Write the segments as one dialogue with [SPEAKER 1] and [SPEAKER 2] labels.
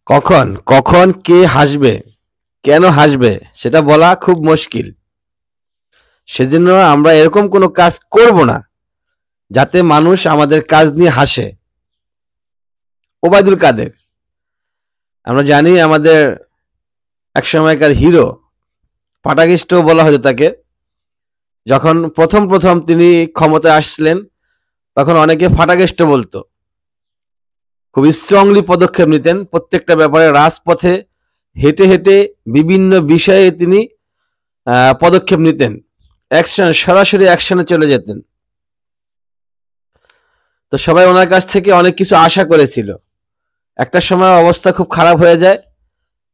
[SPEAKER 1] কখন কখন কে হাসবে, কেন হাসবে সেটা বলা খুব মুশকিল। সেজন্য আমরা এরকম কোনো কাজ করব না যাতে মানুষ আমাদের কাজ নিয়ে হাসে। ওবায়দুল কাদের, আমরা জানি আমাদের এক সময়কার হিরো, পাটাকেষ্ট বলা হতো তাকে। যখন প্রথম প্রথম তিনি ক্ষমতায় আসছিলেন তখন অনেকে ফাটাকেষ্ট বলতো। খুব স্ট্রংলি পদক্ষেপ নিতেন প্রত্যেকটা ব্যাপারে, রাজপথে হেঁটে হেঁটে বিভিন্ন বিষয়ে তিনি পদক্ষেপ নিতেন, অ্যাকশন, সরাসরি অ্যাকশনে চলে যেতেন। তো সবাই ওনার কাছ থেকে অনেক কিছু আশা করেছিল। একটা সময় অবস্থা খুব খারাপ হয়ে যায়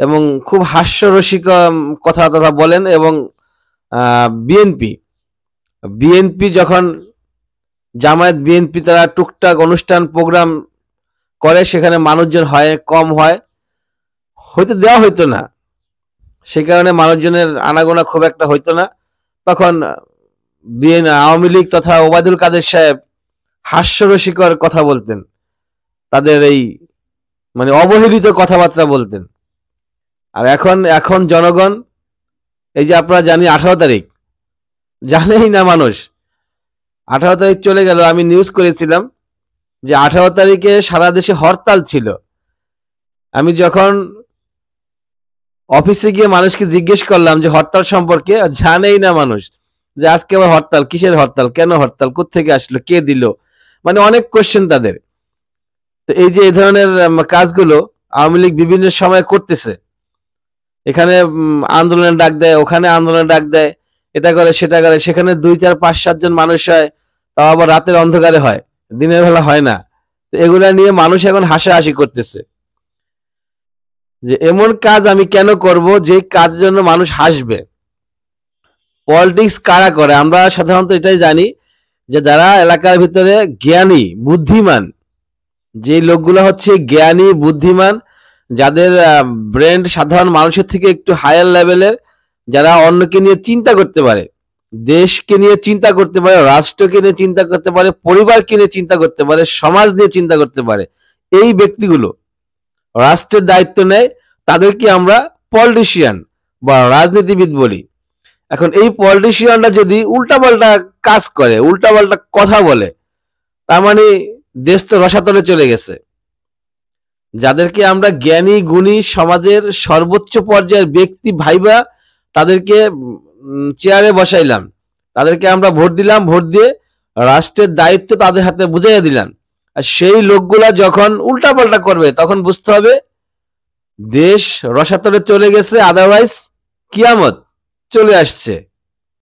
[SPEAKER 1] এবং খুব হাস্যরসিক কথা কথা বলেন। এবং বিএনপি বিএনপি যখন জামায়াত বিএনপি তারা টুকটাক অনুষ্ঠান প্রোগ্রাম করে, সেখানে মানুষজন হয় কম হয়, হয়তো দেওয়া হইতো না, সে কারণে মানুষজনের আনাগোনা খুব একটা হইতো না। তখন আওয়ামী লীগ তথা ওবায়দুল কাদের সাহেব হাস্যরসিকর কথা বলতেন, তাদের এই মানে অবহেলিত কথাবার্তা বলতেন। আর এখন এখন জনগণ, এই যে আপনারা জানি 18 তারিখ, জানেই না মানুষ। 18 তারিখ চলে গেল, আমি নিউজ করেছিলাম যে 18 তারিখে সারা দেশে হরতাল ছিল। আমি যখন অফিসে গিয়ে মানুষকে জিজ্ঞেস করলাম যে হরতাল সম্পর্কে, জানেই না মানুষ যে আজকে আবার হরতাল, কিসের হরতাল, কেন হরতাল, কোত্থেকে আসলো, কে দিল, মানে অনেক কোশ্চেন তাদের। তো এই যে এই ধরনের কাজগুলো আওয়ামী লীগ বিভিন্ন সময় করতেছে, এখানে আন্দোলনের ডাক দেয়, ওখানে আন্দোলনের ডাক দেয়, এটা করে সেটা করে, সেখানে 2, 4, 5, 7 জন মানুষ হয়, তাও আবার রাতের অন্ধকারে হয়, দিনের বেলা হয় না। তো এগুলা নিয়ে মানুষ এখন হাসাহাসি করতেছে যে এমন কাজ আমি কেন করব যে কাজের জন্য মানুষ হাসবে। পলিটিক্স কারা করে আমরা সাধারণত এটাই জানি, যে যারা এলাকার ভিতরে জ্ঞানী বুদ্ধিমান, যে লোকগুলো হচ্ছে জ্ঞানী বুদ্ধিমান, যাদের ব্রেন সাধারণ মানুষের থেকে একটু হায়ার লেভেলের, যারা অন্যকে নিয়ে চিন্তা করতে পারে, দেশকে নিয়ে চিন্তা করতে পারে, রাষ্ট্রকে নিয়ে চিন্তা করতে পারে, পরিবারকে নিয়ে চিন্তা করতে পারে, সমাজ নিয়ে চিন্তা করতে পারে, এই ব্যক্তিগুলো রাষ্ট্রের দায়িত্ব নেয়, তাদেরকে আমরা পলিটিশিয়ান বা রাজনীতিবিদ বলি। এখন এই পলিটিশিয়ানরা যদি উল্টাপাল্টা কাজ করে, উল্টাপাল্টা কথা বলে, তার মানে দেশ তো রসাতলে চলে গেছে। যাদেরকে আমরা জ্ঞানী গুণী সমাজের সর্বোচ্চ পর্যায়ের ব্যক্তি ভাইবা তাদেরকে চেয়ারে বসাইলাম, তাদেরকে আমরা ভোট দিলাম, ভোট দিয়ে রাষ্ট্রের দায়িত্ব তাদের হাতে বুঝাইয়া দিলাম, আর সেই লোকগুলা যখন উল্টাপাল্টা করবে তখন বুঝতে হবে দেশ রসাতলে চলে গেছে, আদারওয়াইজ কিয়ামত চলে আসছে।